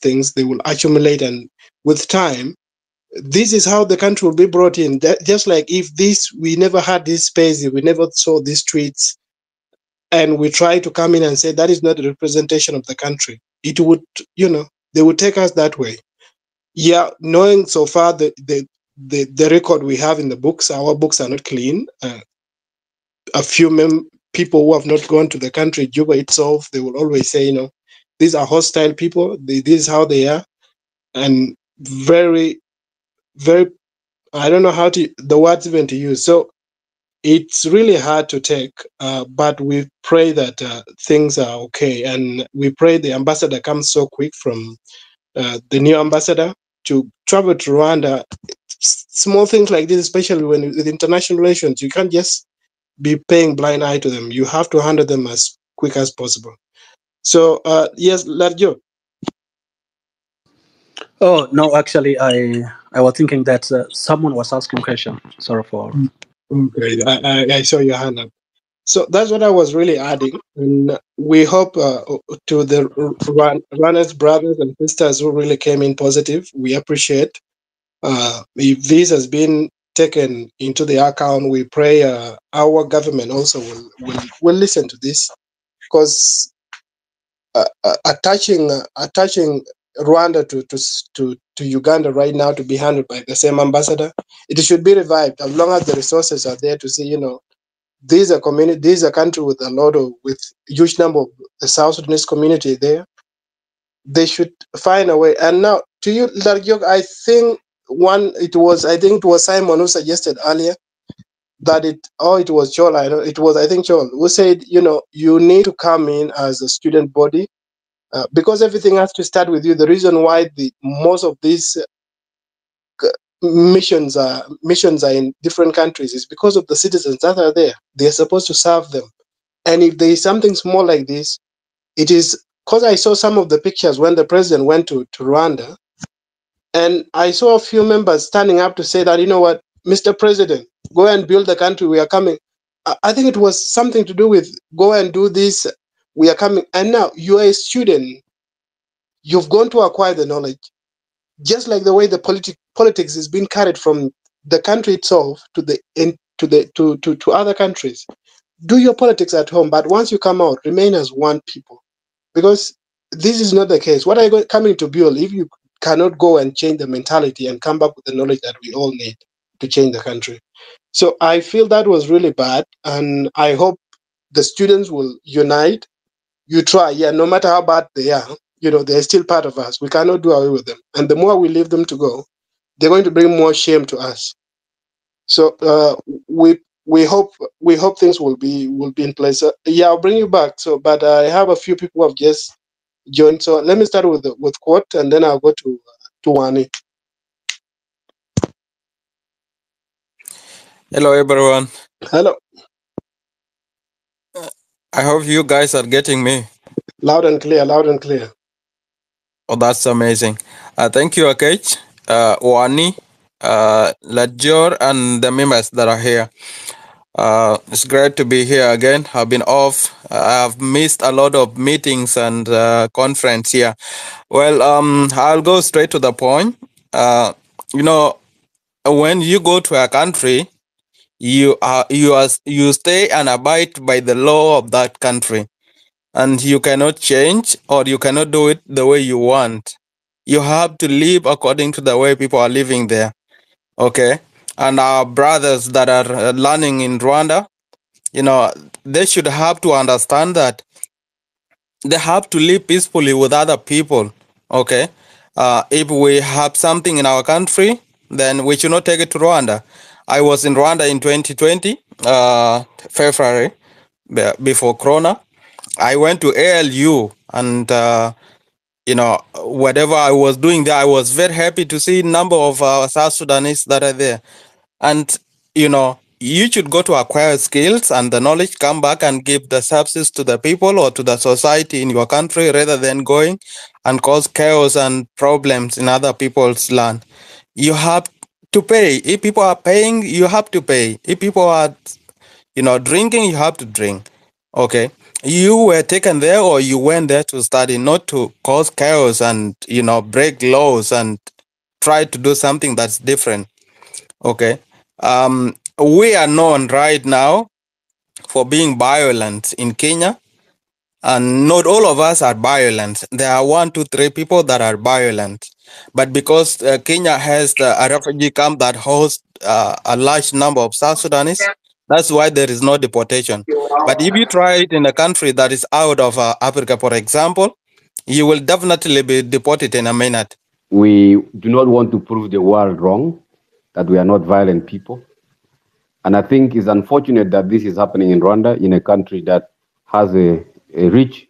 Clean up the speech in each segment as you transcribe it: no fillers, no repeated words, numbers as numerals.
things, they will accumulate, and with time, this is how the country will be brought in. Just like if we never had this space, we never saw these tweets, and we try to come in and say that is not a representation of the country, it would, they would take us that way. Yeah, knowing so far the record we have in the books, our books are not clean. A few people who have not gone to the country, Juba itself, they will always say, these are hostile people. This is how they are, and very, very. I don't know how the words even to use. So it's really hard to take, but we pray that things are okay, and we pray the ambassador comes so quick from the new ambassador to travel to Rwanda. Small things like this, especially when with international relations, you can't just be paying blind eye to them. You have to handle them as quick as possible. So yes, Larjo. Oh no, actually, I was thinking that someone was asking a question. Sorry for. Okay, I saw your hand up. So that's what I was really adding, and we hope to the runners, brothers and sisters who really came in positive. We appreciate. If this has been taken into the account, we pray our government also will listen to this, because attaching Rwanda to Uganda right now to be handled by the same ambassador, it should be revived as long as the resources are there to see, these are community, these are country with huge number of the South Sudanese community there. They should find a way. And now to you, Largyok, I think it was Simon who suggested earlier that it was Chol, I think Chol who said, you need to come in as a student body, because everything has to start with you. The reason why most of these missions are in different countries is because of the citizens that are there. They're supposed to serve them. And if there is something small like this, it is because I saw some of the pictures when the president went to Rwanda, and I saw a few members standing up to say that, what, Mr. President, go and build the country, we are coming. I think it was something to do with go and do this, we are coming. And now you are a student, you've gone to acquire the knowledge, just like the way the politics is being carried from the country itself to other countries. Do your politics at home, but once you come out, remain as one people, because this is not the case. What are you coming to build if you cannot go and change the mentality and come back with the knowledge that we all need to change the country? So I feel that was really bad, and I hope the students will unite. You try, yeah, no matter how bad they are, they're still part of us. We cannot do away with them. And the more we leave them to go, they're going to bring more shame to us. So we hope things will be in place. Yeah, I'll bring you back. So, but I have a few people who have just joined. So let me start with Quote, and then I'll go to Wani. Hello, everyone. Hello. I hope you guys are getting me. Loud and clear, loud and clear. Oh, that's amazing. Thank you, Akech, Wani, Lajor, and the members that are here. It's great to be here again. I've been off. I've missed a lot of meetings and conference here. Well, I'll go straight to the point. When you go to a country, you stay and abide by the law of that country, and you cannot change or you cannot do it the way you want. You have to live according to the way people are living there. Okay. And our brothers that are learning in Rwanda, they should have to understand that they have to live peacefully with other people. Okay. If we have something in our country, then we should not take it to Rwanda. I was in Rwanda in 2020, February, before Corona. I went to ALU, and whatever I was doing there, I was very happy to see a number of South Sudanese that are there. And you should go to acquire skills and the knowledge, come back and give the services to the people or to the society in your country, rather than going and cause chaos and problems in other people's land. You have to pay. If people are paying, you have to pay. If people are drinking, you have to drink. Okay. You were taken there, or you went there to study, not to cause chaos and break laws and try to do something that's different. Okay. We are known right now for being violent in Kenya, and not all of us are violent. There are 1, 2, 3 people that are violent, but because Kenya has a refugee camp that hosts a large number of South Sudanese, that's why there is no deportation. But if you try it in a country that is out of Africa, for example, you will definitely be deported in a minute. We do not want to prove the world wrong, that we are not violent people. And I think it's unfortunate that this is happening in Rwanda, in a country that has a rich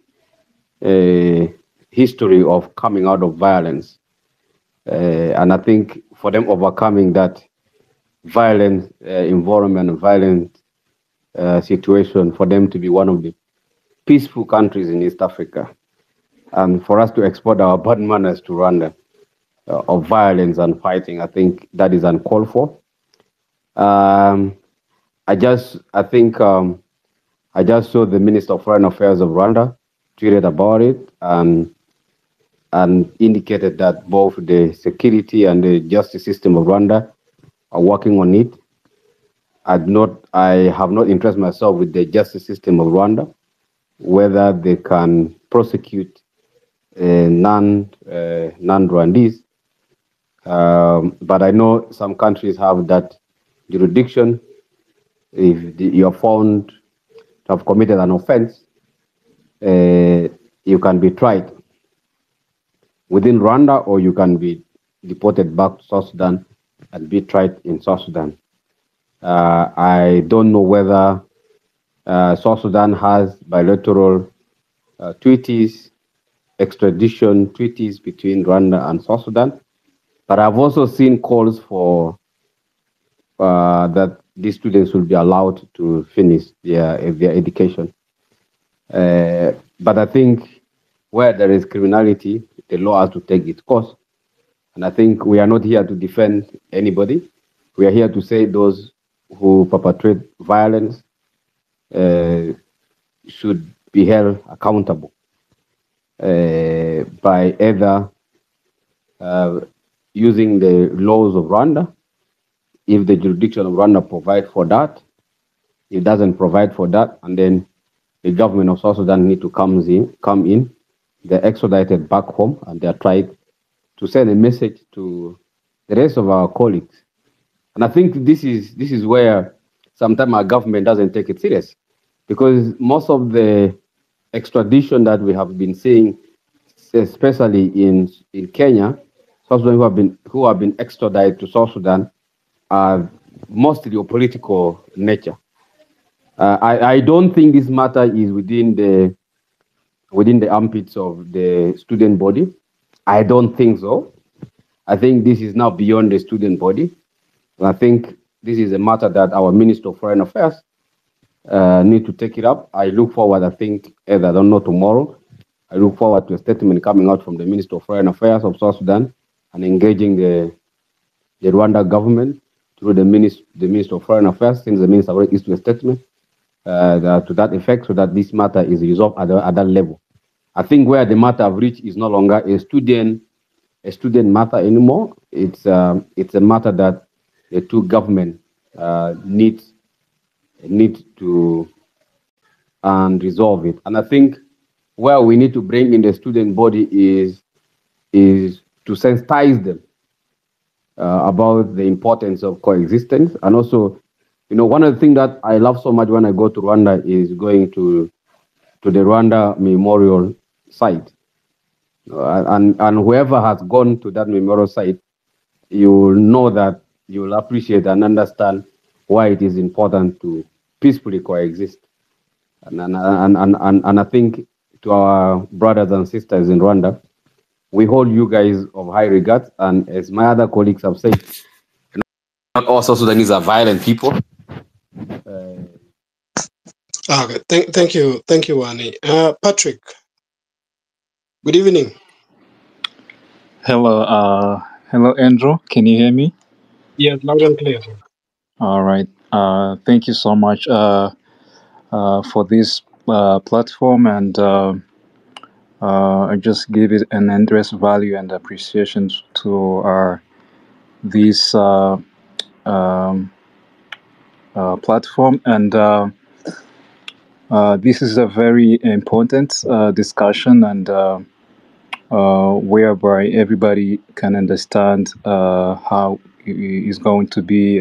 history of coming out of violence. And I think for them overcoming that violent environment, violent situation, for them to be one of the peaceful countries in East Africa, and for us to export our bad manners to Rwanda of violence and fighting, I think that is uncalled for. I just saw the Minister of Foreign Affairs of Rwanda tweeted about it and indicated that both the security and the justice system of Rwanda are working on it. I have not interested myself with the justice system of Rwanda, whether they can prosecute non-Rwandese. But I know some countries have that jurisdiction. If you're found to have committed an offense, you can be tried within Rwanda, or you can be deported back to South Sudan and be tried in South Sudan. I don't know whether South Sudan has bilateral treaties, extradition treaties between Rwanda and South Sudan, but I've also seen calls for that these students will be allowed to finish their education. But I think where there is criminality, the law has to take its course. And I think we are not here to defend anybody. We are here to say those who perpetrate violence should be held accountable by either using the laws of Rwanda, if the jurisdiction of Rwanda provides for that. It doesn't provide for that, and then the government of South Sudan need to come in. They're extradited back home, and they're trying to send a message to the rest of our colleagues. And I think this is where sometimes our government doesn't take it serious, because most of the extradition that we have been seeing, especially in Kenya, South Sudan who have been extradited to South Sudan, are mostly of political nature. I don't think this matter is within the armpits of the student body. I don't think so. I think this is now beyond the student body. And I think this is a matter that our Minister of Foreign Affairs need to take it up. I look forward, I think, I don't know, tomorrow, I look forward to a statement coming out from the Minister of Foreign Affairs of South Sudan and engaging the Rwanda government through the Minister of Foreign Affairs, since the Minister already issued a statement to that effect, so that this matter is resolved at that level. I think where the matter have reached is no longer a student matter anymore. It's a matter that the two governments need to resolve it. And I think where we need to bring in the student body is to sensitize them about the importance of coexistence. And also, one of the things that I love so much when I go to Rwanda is going to the Rwanda Memorial Site. And whoever has gone to that memorial site, you will know that you will appreciate and understand why it is important to peacefully coexist. And I think to our brothers and sisters in Rwanda, we hold you guys of high regard. And as my other colleagues have said, not all South Sudanese are violent people. Okay, thank you, Wani. Patrick, good evening. Hello, Andrew. Can you hear me? Yes, loud and clear. All right. Thank you so much for this platform, and I just give it an interest, value, and appreciation to this platform. And this is a very important discussion, and whereby everybody can understand how it is going to be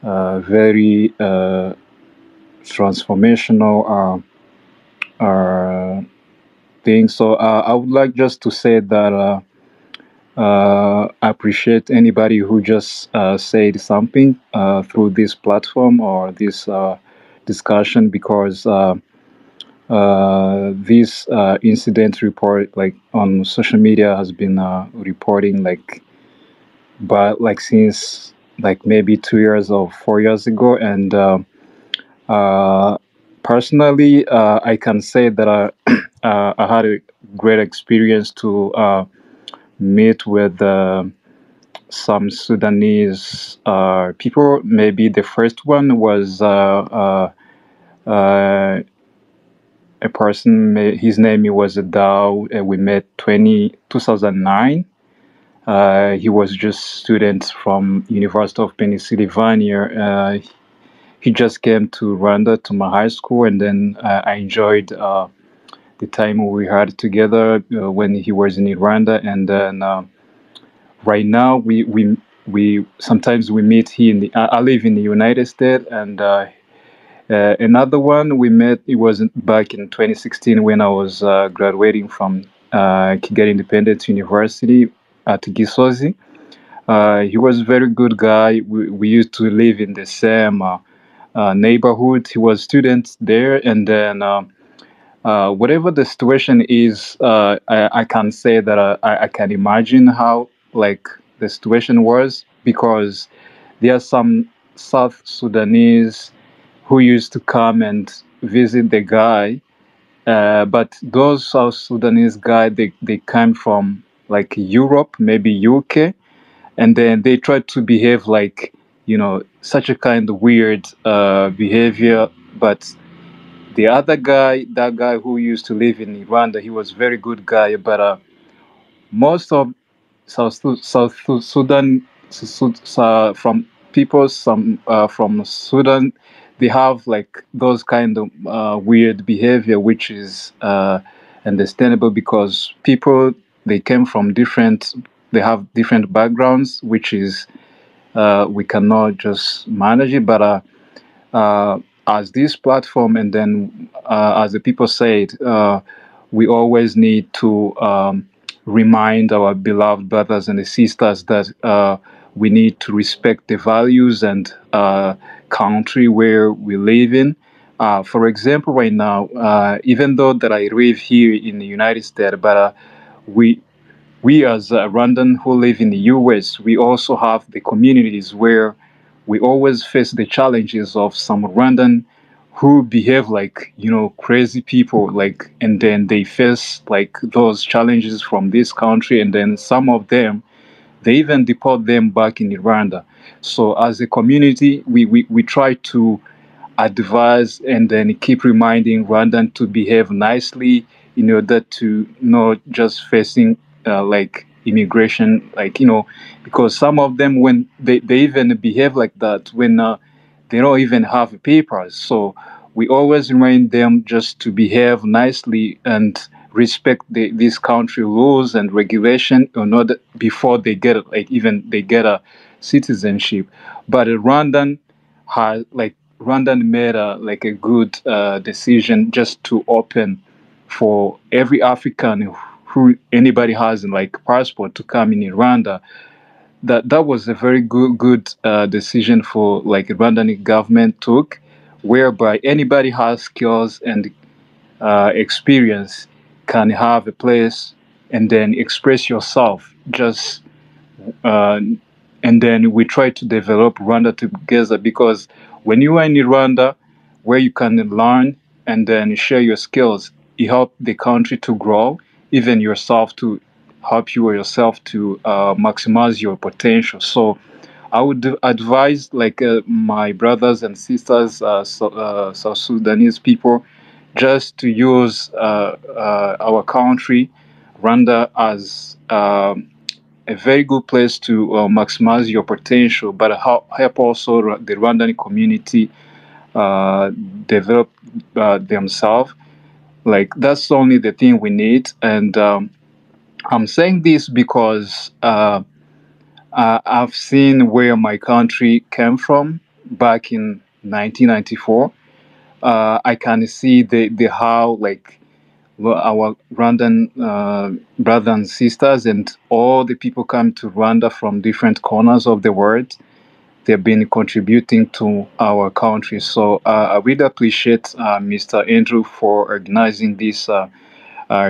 very transformational thing. So I would like just to say that I appreciate anybody who just said something through this platform or this discussion, because this incident report, like on social media, has been reporting like since like maybe 2 years or 4 years ago. And personally, I can say that I had a great experience to meet with some Sudanese people. Maybe the first one was a person. His name was Dao. We met 2009. He was just student from University of Pennsylvania. He just came to Rwanda to my high school, and then I enjoyed the time we had together when he was in Rwanda. And then right now we sometimes we meet here in the. I live in the United States, and another one we met. It was back in 2016 when I was graduating from Kigali Independent University at Gisozi. He was a very good guy. We used to live in the same neighborhood. He was student there, and then whatever the situation is, I can say that I can imagine how like the situation was, because there are some South Sudanese who used to come and visit the guy, but those South Sudanese guy, they came from like Europe, maybe UK, and then they tried to behave like, such a kind of weird behavior. But the other guy, that guy who used to live in Rwanda, he was very good guy. But most of South Sudan, from people, some from Sudan, they have like those kind of weird behavior, which is understandable, because people, they came from different, they have different backgrounds, which is we cannot just manage it. But as this platform, and then as the people said, we always need to remind our beloved brothers and sisters that we need to respect the values and country where we live in. For example, right now, even though that I live here in the United States, but we we as Rwandan who live in the US, we also have the communities where we always face the challenges of some Rwandan who behave like, crazy people, like, and then they face like those challenges from this country, and then some of them, they even deport them back in Rwanda. So as a community, we try to advise and then keep reminding Rwandan to behave nicely in order to not just facing like immigration, like, because some of them, when they even behave like that when they don't even have papers. So we always remind them just to behave nicely and respect this country rules and regulation in order before they get like even they get a citizenship. But Rwandan has like Rwandan made like a good decision just to open for every African who anybody has like passport to come in Rwanda. That was a very good decision for like Rwandan government took, whereby anybody has skills and experience can have a place and then express yourself. Just uh, and then we try to develop Rwanda together, because when you are in Rwanda, where you can learn and then share your skills, it help the country to grow, even yourself to help you yourself to maximize your potential. So I would advise like my brothers and sisters, South Sudanese people, just to use our country, Rwanda, as a very good place to maximize your potential, but help also the Rwandan community uh, develop themselves. Like, that's only the thing we need. And I'm saying this because I've seen where my country came from back in 1994. I can see the how, like, our Rwandan brothers and sisters and all the people come to Rwanda from different corners of the world. They've been contributing to our country. So I really appreciate Mr. Andrew for organizing this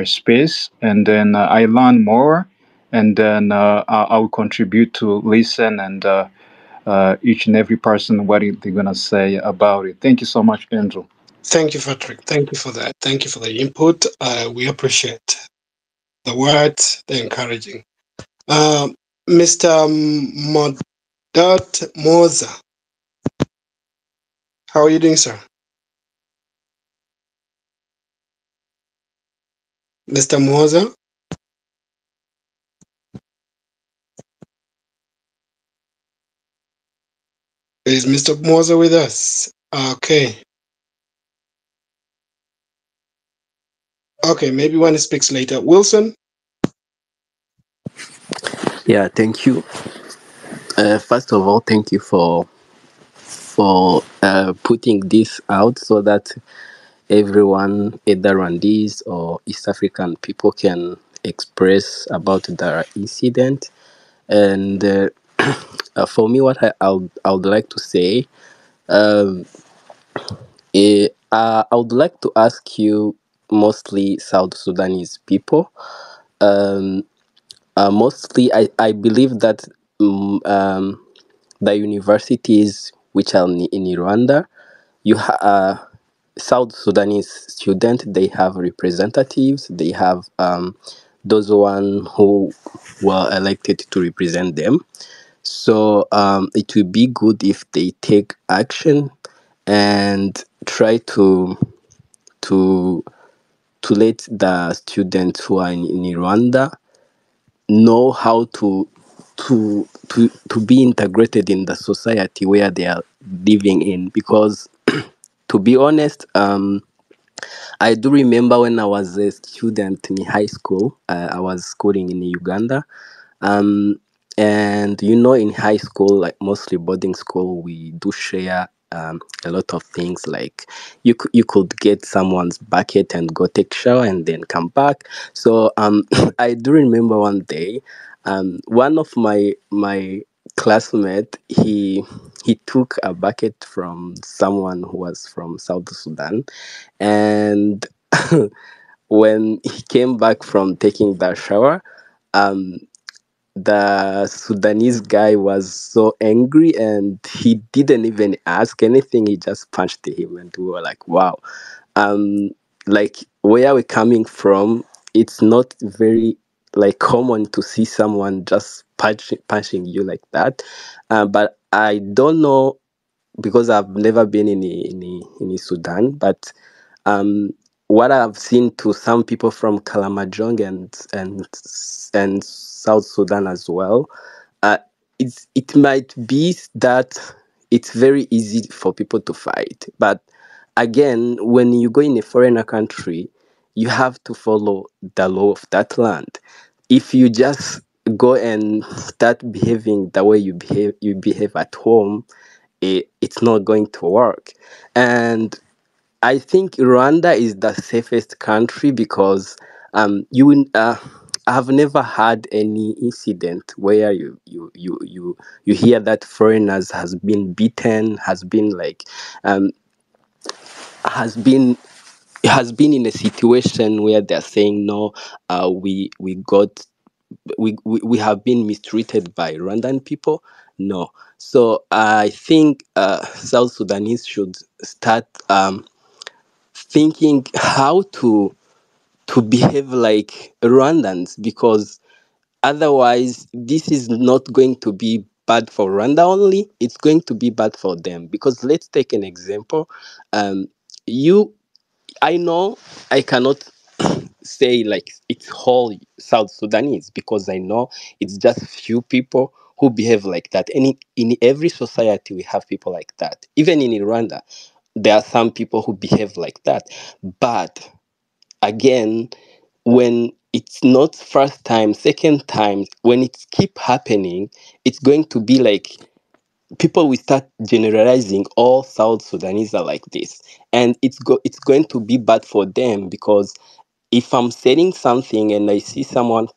space. And then I learn more, and then I'll contribute to listen and each and every person what they're gonna say about it. Thank you so much, Andrew. Thank you, Patrick. Thank you for that. Thank you for the input. We appreciate the words, the encouraging. Mr. Modat Moza, how are you doing, sir? Mr. Moza, is Mr. Moza with us? Okay. Okay, maybe when he speaks later. Wilson? Yeah, thank you. First of all, thank you for putting this out so that everyone, either Rwandese or East African people, can express about the incident. And for me, what I would like to say, um, I would like to ask you, mostly South Sudanese people. Um, Mostly, I believe that the universities which are in Rwanda, South Sudanese students, they have representatives. They have those one who were elected to represent them. So it would be good if they take action and try to to let the students who are in Rwanda know how to be integrated in the society where they are living in. Because to be honest, I do remember when I was a student in high school. I was schooling in Uganda. Um, and in high school, like mostly boarding school, we do share a lot of things. Like you could get someone's bucket and go take shower and then come back. So I do remember one day, one of my classmate, he took a bucket from someone who was from South Sudan, and when he came back from taking the shower, um, the Sudanese guy was so angry and he didn't even ask anything. He just punched him, and we were like, "Wow!" Um, like where we're coming from, it's not very like common to see someone just punching you like that. But I don't know, because I've never been in Sudan, but um, what I've seen to some people from Kalamajong and South Sudan as well, uh, it might be that it's very easy for people to fight. But again, when you go in a foreigner country, you have to follow the law of that land. If you just go and start behaving the way you behave at home, it's not going to work. And I think Rwanda is the safest country because I've never had any incident where you hear that foreigners has been beaten, um, has been has been in a situation where they're saying no, we got we have been mistreated by Rwandan people. No. So I think South Sudanese should start thinking how to behave like Rwandans, because otherwise this is not going to be bad for Rwanda only, it's going to be bad for them. Because let's take an example. You I know I cannot say like it's whole South Sudanese, because I know it's just few people who behave like that. And in every society we have people like that. Even in Rwanda, there are some people who behave like that. But again, when it's not first time, second time, when it keep happening, it's going to be like people will start generalizing all South Sudanese are like this, and it's going to be bad for them, because if I'm selling something and I see someone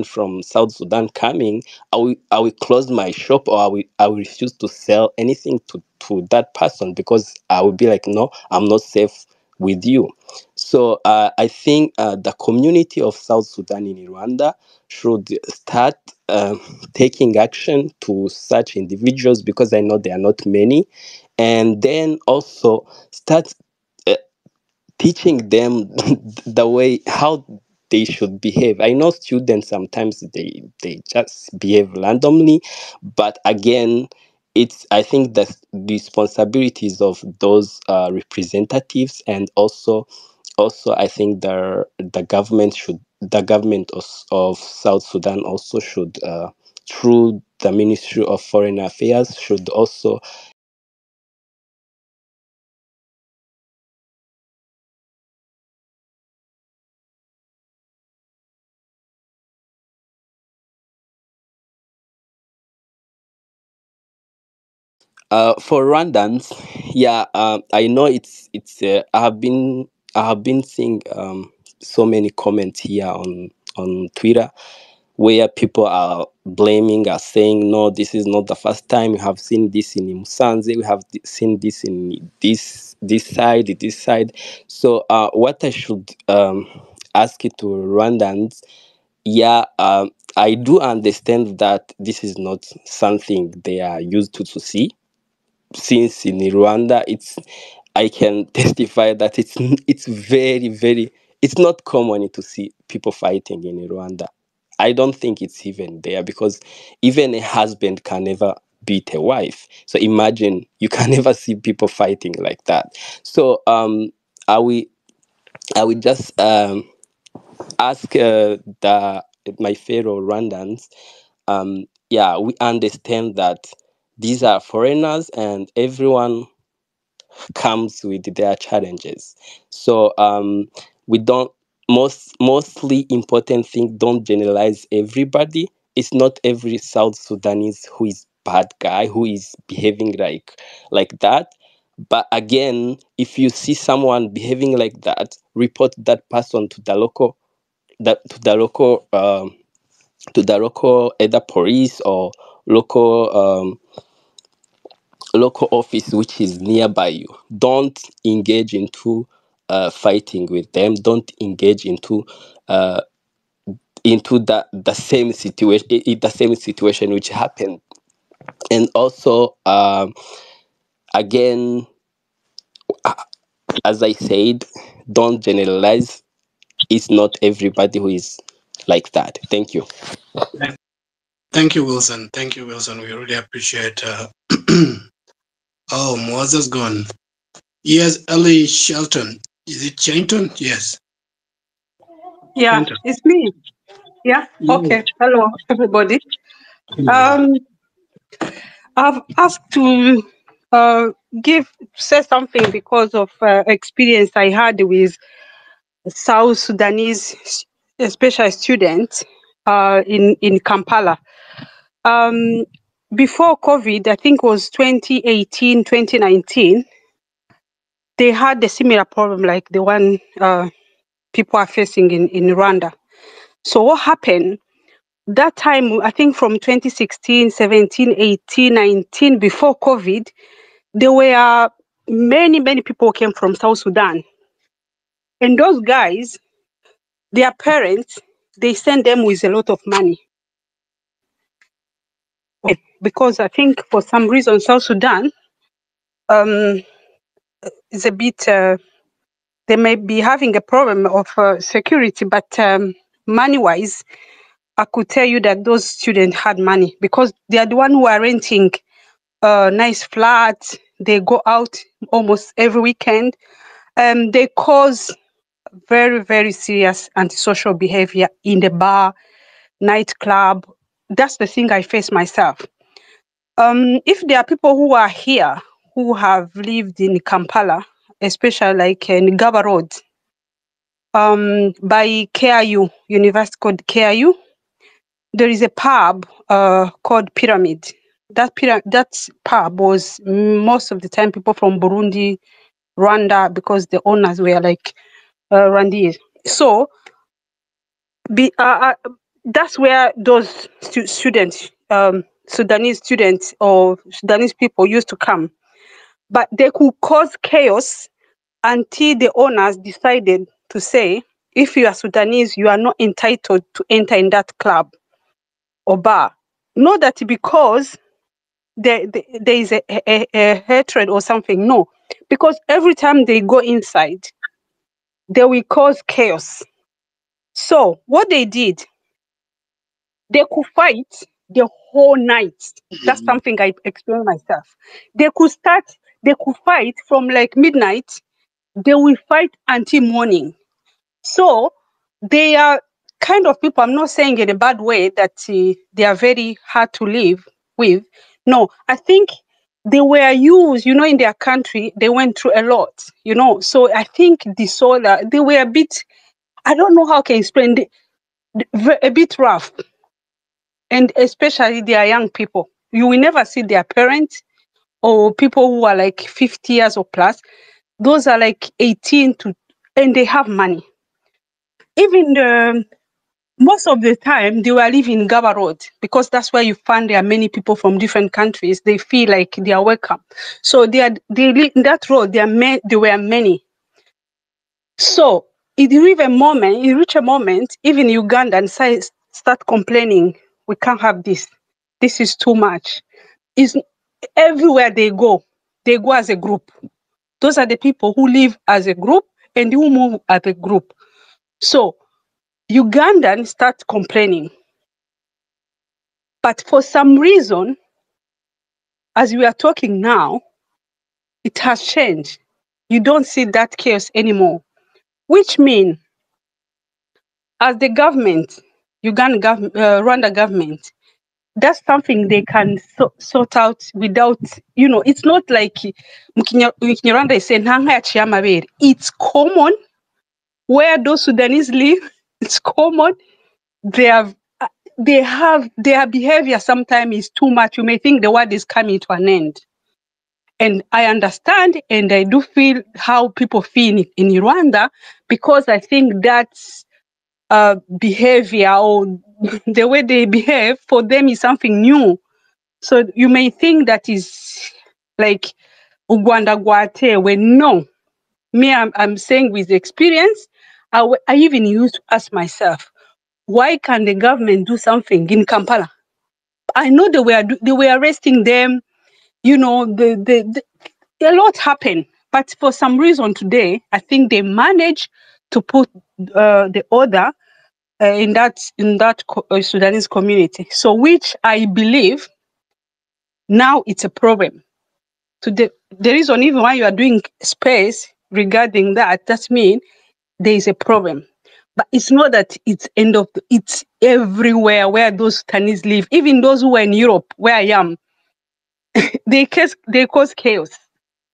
from South Sudan coming, I will close my shop, or I will refuse to sell anything to that person, because I will be like, no, I'm not safe with you. So I think the community of South Sudan in Rwanda should start taking action to such individuals, because I know there are not many, and then also start uh, teaching them the way how they should behave. I know students sometimes they just behave randomly, but again, it's I think the responsibilities of those representatives, and also I think the government of South Sudan also should through the Ministry of Foreign Affairs should also for Rwandans, yeah, I know it's. I have been seeing so many comments here on Twitter, where people are blaming, are saying, no, this is not the first time. We have seen this in Musanze. We have seen this in this side. So what I should ask it to Rwandans, yeah, I do understand that this is not something they are used to see, since in Rwanda I can testify that it's very, very, it's not common to see people fighting in Rwanda. I don't think it's even there, because even a husband can never beat a wife. So imagine you can never see people fighting like that. So I will I will just ask the my fellow Rwandans. Yeah, we understand that these are foreigners, and everyone comes with their challenges. So we don't mostly important thing, don't generalize everybody. It's not every South Sudanese who is bad guy, who is behaving like that. But again, if you see someone behaving like that, report that person to the local that to the local either police or local local office which is nearby you. Don't engage into fighting with them. Don't engage uh, into the same situation which happened. And also, again, as I said, don't generalize. It's not everybody who is like that. Thank you. Thank you, Wilson. Thank you, Wilson. We really appreciate. Oh, Moses gone. Yes, Ellie Shelton. Is it Shelton? Yes. Yeah, Shelton. it's me. Yeah. Yes. Okay. Hello, everybody. Um, I've asked to uh say something because of experience I had with South Sudanese, especially students, in Kampala. Um, Before COVID, I think it was 2018, 2019. They had a similar problem like the one people are facing in Rwanda. So what happened? That time, I think from 2016, 17, 18, 19, before COVID, there were many people came from South Sudan. And those guys, their parents, they send them with a lot of money. Because I think for some reason, South Sudan is a bit, they may be having a problem of security, but money-wise, I could tell you that those students had money, because they are the one who are renting nice flats. They go out almost every weekend. They cause very, very serious antisocial behavior in the bar, nightclub. That's the thing I face myself. If there are people who are here who have lived in Kampala, especially like in Gaba Road, by KIU, university called KIU, there is a pub called Pyramid. That pub was most of the time people from Burundi, Rwanda, because the owners were like Rwandese. So that's where those students, Sudanese students or Sudanese people used to come. But they could cause chaos until the owners decided to say, if you are Sudanese, you are not entitled to enter in that club or bar. Not that because there is a hatred or something. No, because every time they go inside, they will cause chaos. So what they did, they could fight the whole night. That's something I experienced myself. They could fight from like midnight. They will fight until morning. So they are kind of people, I'm not saying in a bad way that they are very hard to live with. No, I think they were used, in their country, they went through a lot, So I think disorder, they were a bit, I don't know how I can explain, a bit rough. And especially they are young people. You will never see their parents or people who are like 50 years or plus. Those are like 18 to, and they have money. Even most of the time they were living in Gaba Road because that's where you find there are many people from different countries. They feel like they are welcome. So they live in that road. There were many. So it reached a moment, even Uganda and start complaining, we can't have this. This is too much. It's everywhere they go as a group. Those are the people who live as a group and who move as a group. So Ugandans start complaining. But for some reason, as we are talking now, it has changed. You don't see that chaos anymore, which means as the government, Rwanda government, that's something they can sort out without, it's not like Rwanda is saying, it's common where those Sudanese live. It's common. Their behavior sometimes is too much. You may think the world is coming to an end. And I understand and I do feel how people feel in Rwanda, because I think that's behavior or the way they behave for them is something new. So you may think that is like Uganda Guate, when no. Me, I'm saying with experience, I even used to ask myself, why can't the government do something in Kampala? I know they were arresting them, a lot happened. But for some reason today, I think they managed to put the order in that Sudanese community. So which I believe now it's a problem. The reason even why you are doing space regarding that means there is a problem. But it's not that it's it's everywhere where those Sudanese live. Even those who are in Europe, where I am, they cause chaos.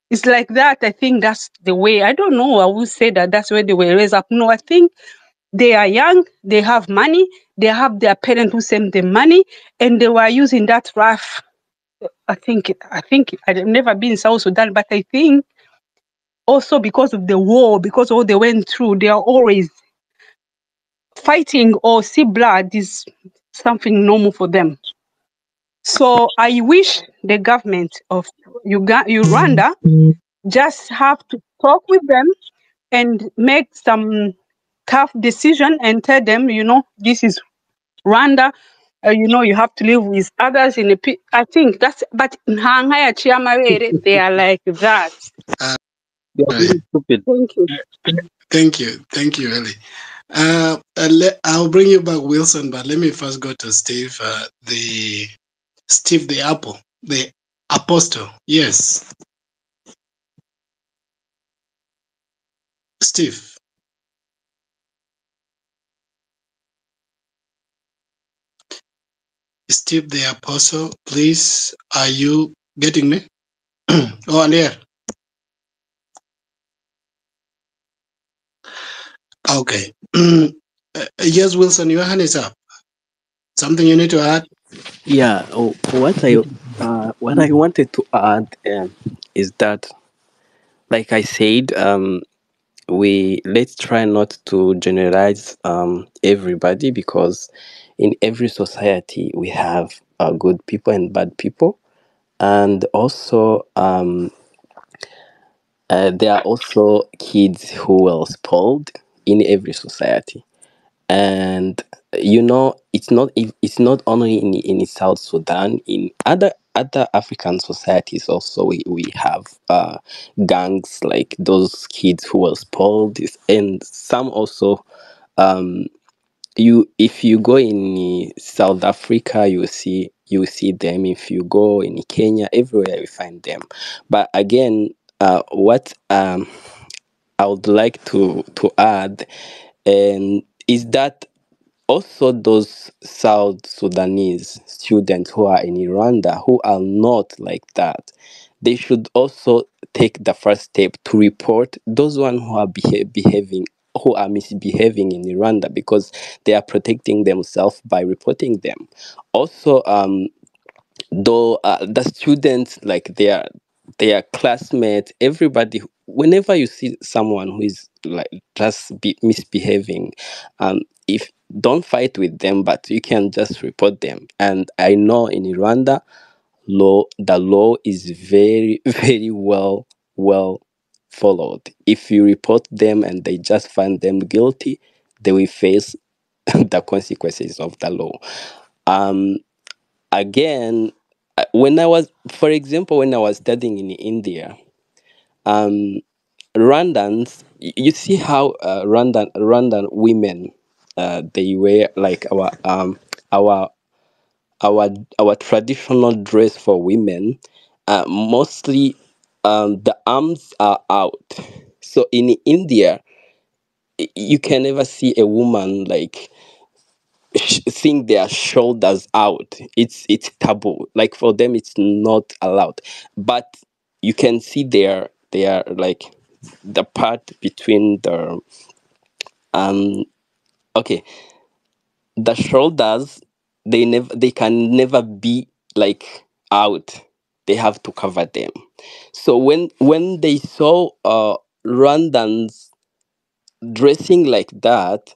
It's like that. I think that's the way. I don't know. I would say that that's where they were raised up. No, I think they are young. They have money. They have their parents who send them money, and they were using that rough. I think I've never been in South Sudan, but I think also because of the war, because all they went through, they are always fighting or see blood is something normal for them. So I wish the government of Rwanda just have to talk with them and make some tough decision and tell them, this is Rwanda. You have to live with others in a. I think that's. But in Hangaya Chiamarere, they are like that. They are very stupid. Thank you. Thank you, Ellie. I'll bring you back, Wilson, but let me first go to Steve, the Apple, the Apostle. Yes. Steve. Steve the Apostle, please, are you getting me? Oh, and here. Okay. Yes, Wilson, your hand is up. Something you need to add? Yeah. What I wanted to add is that, like I said, we let's try not to generalize everybody, because in every society we have good people and bad people, and also there are also kids who were spoiled in every society. And it's not only in South Sudan. In other African societies also, we have gangs, like those kids who were spoiled, and some also, if you go in South Africa, you see them. If you go in Kenya, everywhere you find them. But again, what I would like to add, and is that also those South Sudanese students who are in Rwanda who are not like that, they should also take the first step to report those one who are who are misbehaving in Rwanda, because they are protecting themselves by reporting them. Also, though the students, like their classmates, everybody, whenever you see someone who is like just misbehaving, if don't fight with them, but you can just report them. And I know in Rwanda, the law is very very well followed. If you report them and they just find them guilty, they will face the consequences of the law. um Again, when I was, for example, when I was studying in India, um Rwandans, you see how Rwandan women, they wear like our our our traditional dress for women. Mostly, the arms are out. So in India, you can never see a woman like seeing their shoulders out. It's taboo. Like for them, it's not allowed. But you can see their like the part between the um okay, the shoulders, they can never be like out. They have to cover them. So when they saw Rwandans dressing like that,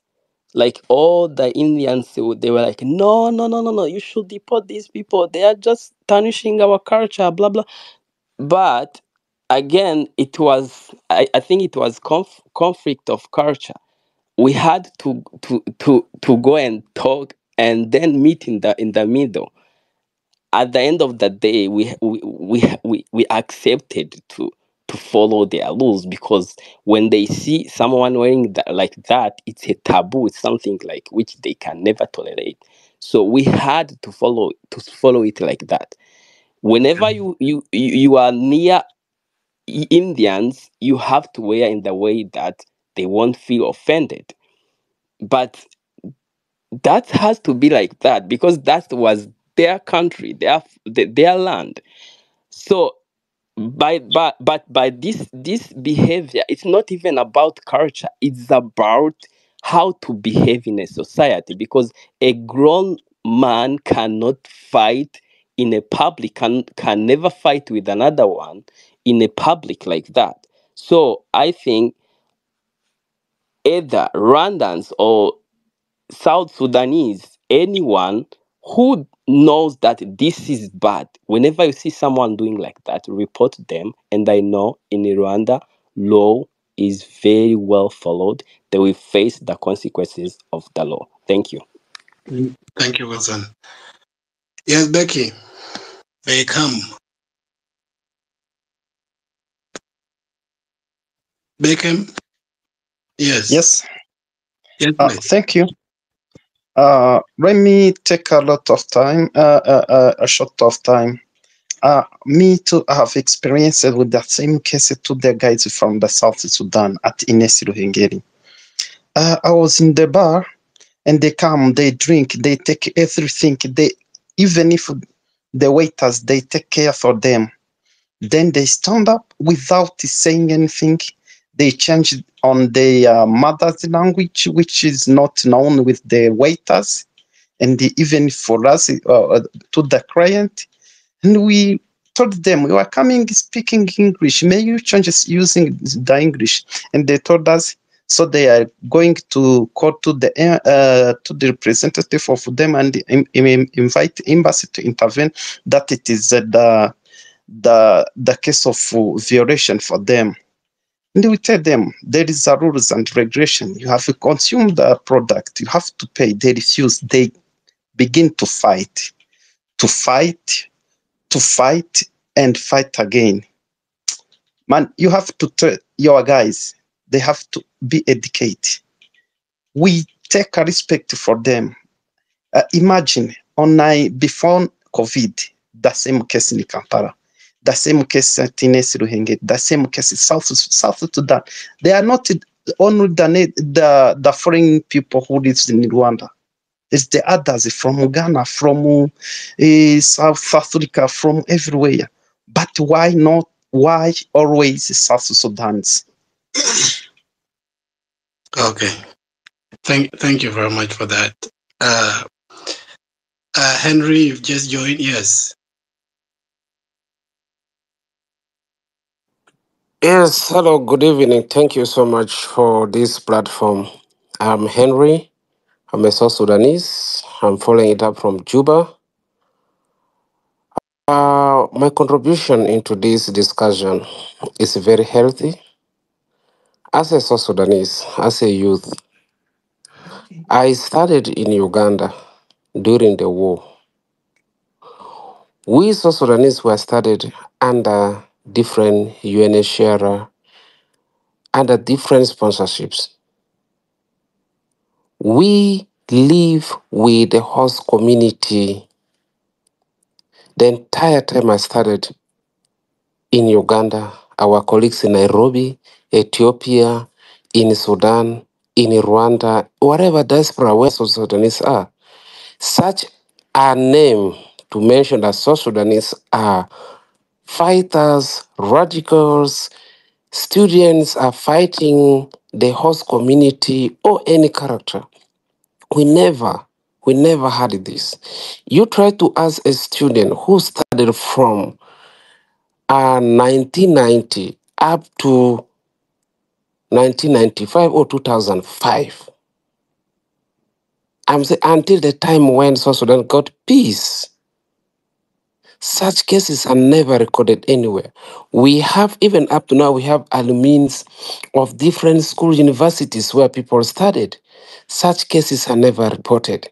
like all the Indians, they were like, no, no, no, no, no, you should deport these people. They are just tarnishing our culture, blah blah. But again, I think it was conflict of culture. We had to go and talk, and then meet in the middle. At the end of the day, we accepted to follow their rules, because when they see someone wearing that, like that, it's a taboo. It's something like which they can never tolerate. So we had to follow it like that. Whenever you are near Indians, you have to wear in the way that they won't feel offended. But that has to be like that, because that was their country, their land. So by this behavior, it's not even about culture. It's about how to behave in a society, because a grown man cannot fight in a public, can never fight with another one in a public like that. So I think either Rwandans or South Sudanese, anyone who knows that this is bad, whenever you see someone doing like that, report them. And I know in Rwanda, law is very well followed. They will face the consequences of the law. Thank you. Thank you, Wilson. Yes, Becky. Beckham. Beckham. Yes. Yes. Yes, please. Thank you. Let me take a short of time. Me too, I have experienced with the same case to the guys from the South Sudan at Ines Ruhengeri. I was in the bar and they come, they drink, they take everything. They even if the waiters they take care for them. Then they stand up without saying anything. They change on their mother's language, which is not known with the waiters, and even for us to the client. And we told them we were coming speaking English. May you change using the English? And they told us. So they are going to call to the representative of them and invite embassy to intervene. That it is the case of violation for them. And we tell them there is a rules and regulation. You have to consume the product. You have to pay. They refuse. They begin to fight, to fight, to fight, and fight again. Man, you have to tell your guys. They have to be educated. We take a respect for them. Imagine before COVID, the same case in Kampala. The same case at Ines Ruhengeri, the same case in South Sudan. They are not only the foreign people who live in Rwanda. It's the others from Ghana, from South Africa, from everywhere. But why not? Why always South Sudan's? Okay. Thank you very much for that. Henry, you've just joined. Yes. Yes, hello, good evening. Thank you so much for this platform. I'm Henry. I'm a South Sudanese. I'm following it up from Juba. My contribution into this discussion is very healthy. As a South Sudanese, as a youth, I studied in Uganda during the war. We South Sudanese were studied under different UNHCR, under different sponsorships. We live with the host community. The entire time I studied in Uganda, our colleagues in Nairobi, Ethiopia, in Sudan, in Rwanda, wherever diaspora where South Sudanese are, such a name to mention that South Sudanese are fighters, radicals, students are fighting the host community or any character. We never had this. You try to ask a student who studied from 1990 up to 1995 or 2005. I'm saying until the time when South Sudan got peace. Such cases are never recorded anywhere. We have, even up to now, we have alumni of different school universities where people studied. Such cases are never reported.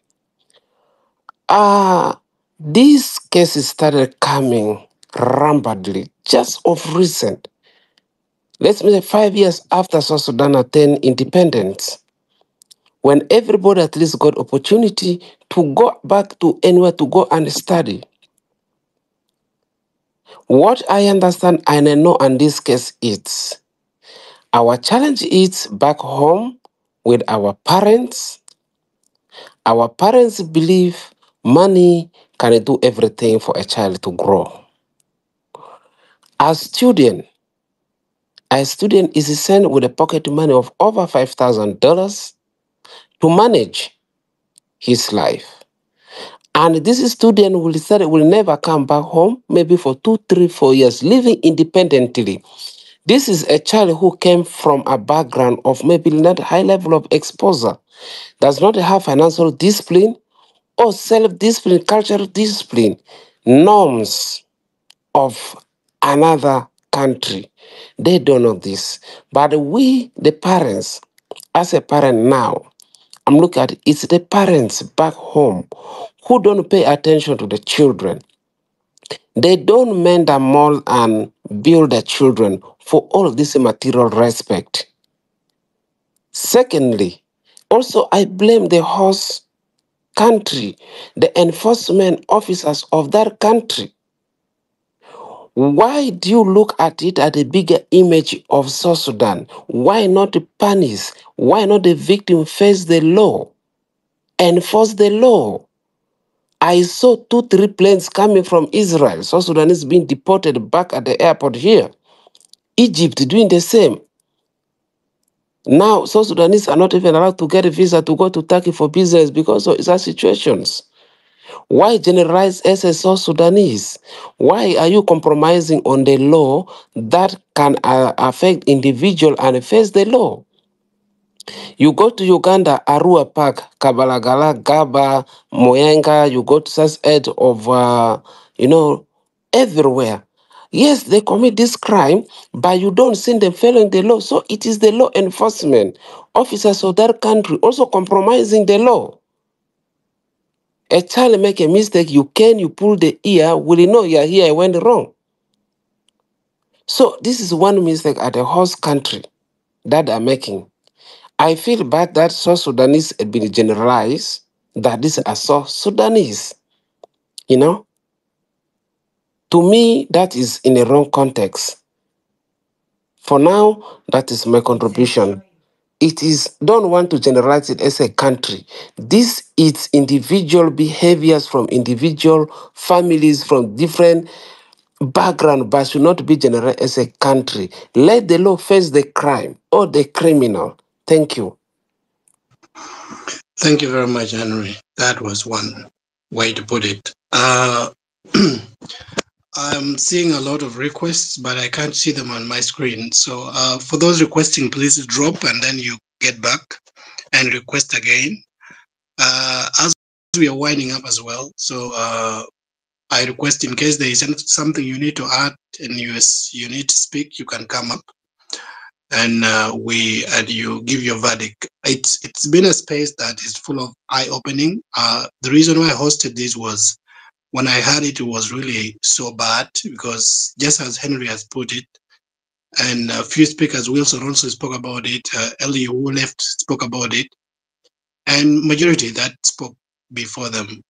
These cases started coming rampantly just of recent. Let's say 5 years after South Sudan attained independence, when everybody at least got opportunity to go back to anywhere to go and study. What I understand and I know in this case is our challenge is back home with our parents. Our parents believe money can do everything for a child to grow. A student is sent with a pocket money of over $5,000 to manage his life. And this student will never come back home, maybe for 2, 3, 4 years, living independently. This is a child who came from a background of maybe not high level of exposure, does not have financial discipline or self-discipline, cultural discipline, norms of another country. They don't know this. But we, the parents, as a parent now, I'm looking at it, it's the parents back home who don't pay attention to the children. They don't mend and mold and build the children for all of this material respect. Secondly, also I blame the host country, the enforcement officers of that country, Why do you look at it at a bigger image of South Sudan? Why not punish? Why not the victim face the law? Enforce the law. I saw 2-3 planes coming from Israel. South Sudan is being deported back at the airport here. Egypt doing the same. Now, South Sudanese are not even allowed to get a visa to go to Turkey for business because of such situations. Why generalize as a South Sudanese? Why are you compromising on the law that can affect individual and face the law? You go to Uganda, Arua Park, Kabalagala, Gaba, Moyenga, you go to such edge of, everywhere. Yes, they commit this crime, but you don't see them following the law. So it is the law enforcement officers of that country also compromising the law. A child make a mistake, you pull the ear, will you know you're here, I went wrong. So this is one mistake at the host country that they're making. I feel bad that South Sudanese have been generalized, that these are South Sudanese. To me, that is in a wrong context. For now, that is my contribution. It is, don't want to generalize it as a country. This is individual behaviors from individual families from different background, but should not be generalized as a country. Let the law face the crime or the criminal. Thank you. Thank you very much, Henry. That was one way to put it. I'm seeing a lot of requests, but I can't see them on my screen. So for those requesting, please drop and then you get back and request again. As we are winding up as well, so I request in case there is something you need to add and you need to speak, you can come up and you give your verdict. It's been a space that is full of eye-opening. The reason why I hosted this was when I heard it was really so bad because just as Henry has put it, and a few speakers, Wilson also spoke about it, Ellie who left spoke about it, and majority that spoke before them.